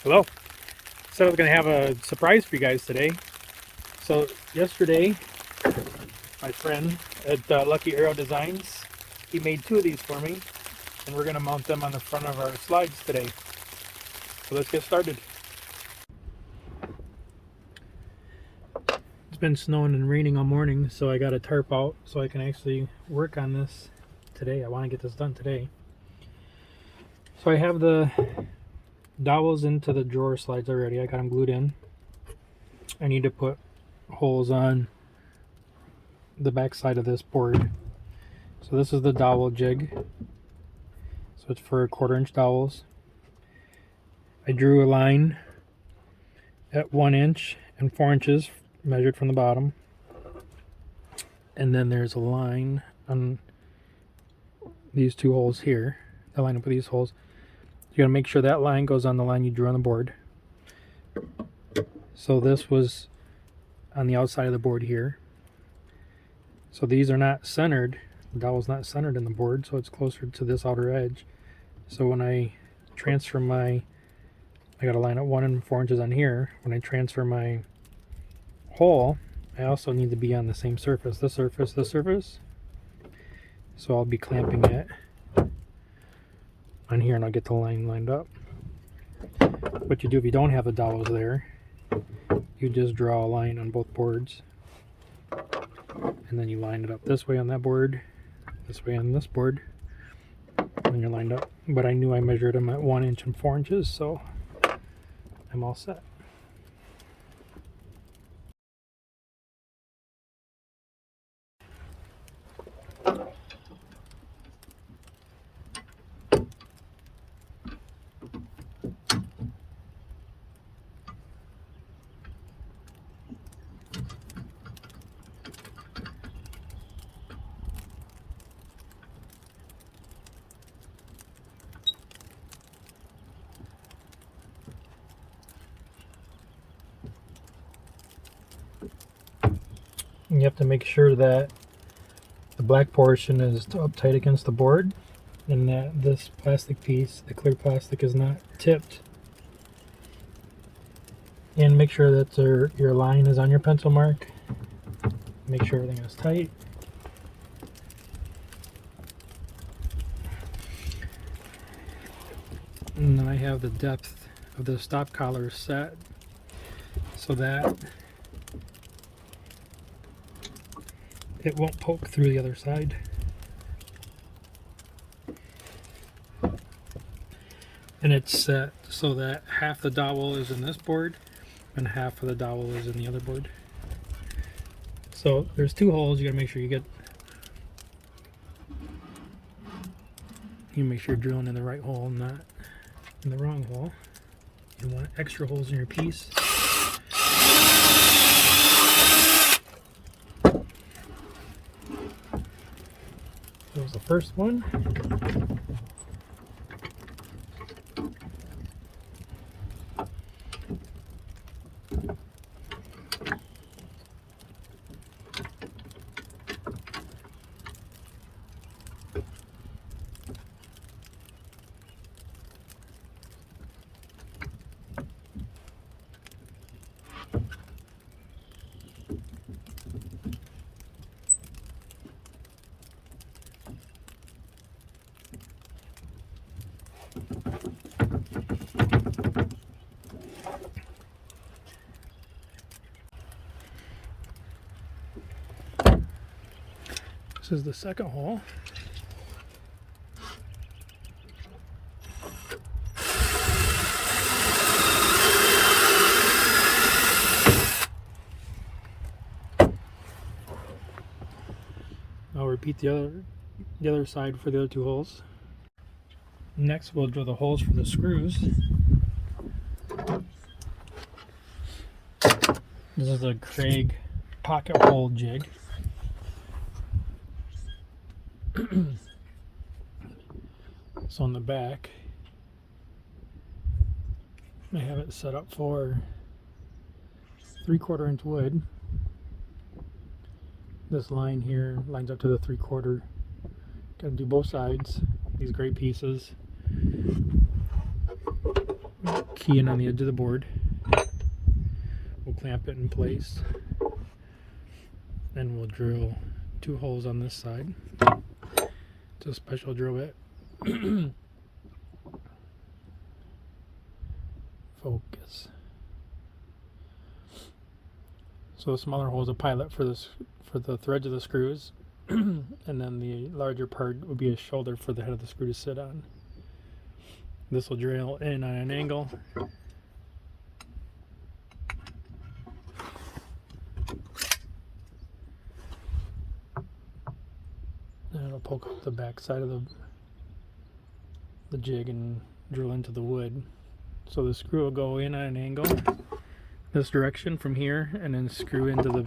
Hello. Said I was going to have a surprise for you guys today. So yesterday, my friend at Lucky Arrow Designs, he made two of these for me, and we're going to mount them on the front of our slides today. So let's get started. It's been snowing and raining all morning, so I got a tarp out so I can actually work on this today. I want to get this done today. So I have the dowels into the drawer slides already. I got them glued in. I need to put holes on the back side of this board. So this is the dowel jig. So it's for 1/4 inch dowels. I drew a line at 1 inch and 4 inches measured from the bottom. And then there's a line on these two holes here. I line up with these holes. You gotta make sure that line goes on the line you drew on the board. So this was on the outside of the board here. So these are not centered. The dowel's not centered in the board, so it's closer to this outer edge. So when I transfer I gotta line up 1 and 4 inches on here. When I transfer my hole, I also need to be on the same surface. This surface, this surface. So I'll be clamping it on here and I'll get the line lined up. What you do if you don't have the dowels there, you just draw a line on both boards and then you line it up this way on that board, this way on this board, and you're lined up. But I knew I measured them at 1 inch and 4 inches, so I'm all set. You have to make sure that the black portion is up tight against the board and that this plastic piece, the clear plastic, is not tipped. And make sure that your line is on your pencil mark. Make sure everything is tight. And then I have the depth of the stop collar set so that it won't poke through the other side. And it's set so that half the dowel is in this board and half of the dowel is in the other board. So there's two holes. You gotta make sure you make sure you're drilling in the right hole, not in the wrong hole. You want extra holes in your piece. That was the first one. This is the second hole. I'll repeat the other side for the other two holes. Next we'll drill the holes for the screws. This is a Craig pocket hole jig. So on the back, I have it set up for 3/4 inch wood. This line here lines up to the 3/4. Gotta do both sides, these gray pieces. key in on the edge of the board. We'll clamp it in place. Then we'll drill 2 holes on this side. It's a special drill bit. Focus. So the smaller hole is a pilot for this, for the threads of the screws, and then the larger part would be a shoulder for the head of the screw to sit on. This will drill in on an angle. And it'll poke up the back side of the jig and drill into the wood. So the screw will go in on an angle this direction from here, and then screw into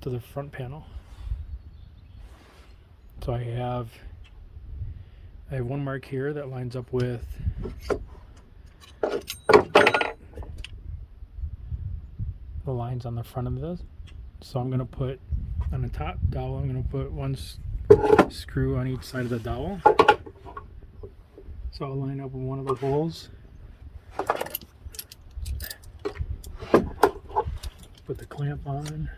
the front panel. So I have one mark here that lines up with the lines on the front of this. So I'm going to put on the top dowel, I'm going to put 1 screw on each side of the dowel. So I'll line up with one of the holes. Put the clamp on.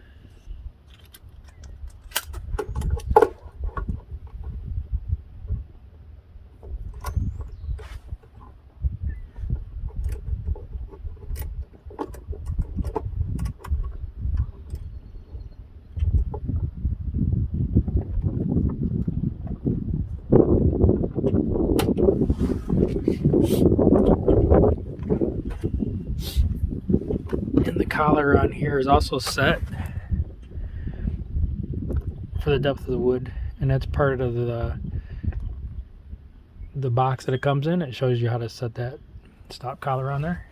And the collar on here is also set for the depth of the wood, and that's part of the box that it comes in. It shows you how to set that stop collar on there.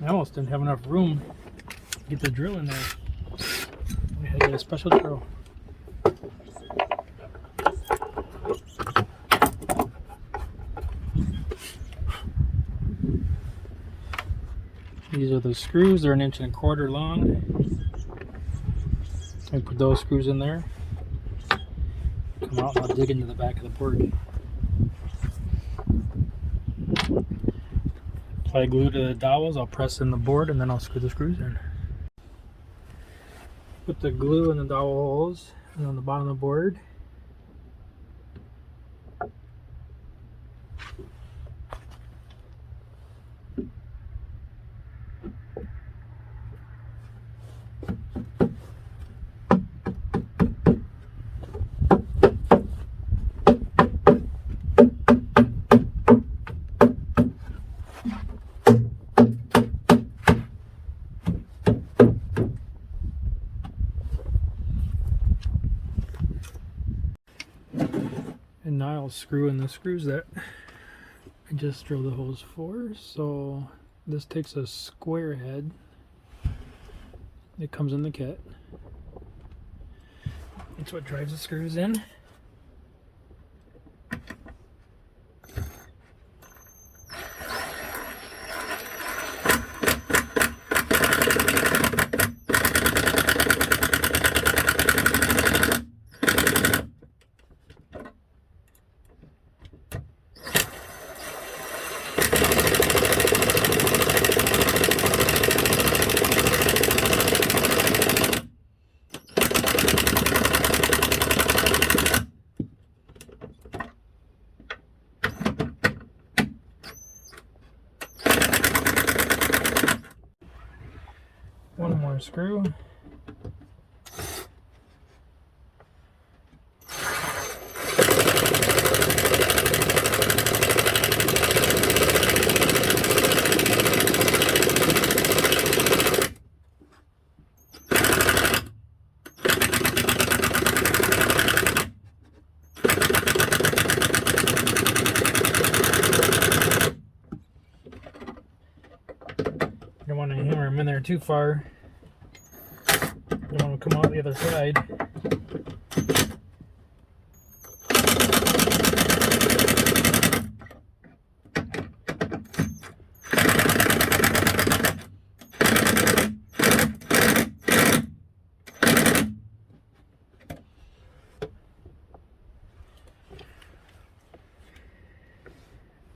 I almost didn't have enough room to get the drill in there. I had to get a special drill. These are the screws. They're 1.25 inches long. I put those screws in there. Come out and I'll dig into the back of the board. Apply glue to the dowels, I'll press in the board, and then I'll screw the screws in. Put the glue in the dowel holes and on the bottom of the board. And now I'll screw in the screws that I just drilled the holes for. So this takes a square head. It comes in the kit. It's what drives the screws in. One more screw. Don't want to hammer them in there too far. Don't want to come out the other side.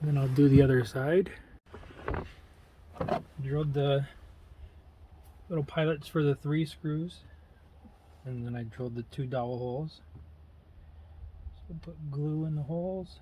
Then I'll do the other side. Drilled the little pilot for the 3 screws, and then I drilled the 2 dowel holes. So put glue in the holes.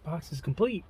Box is complete.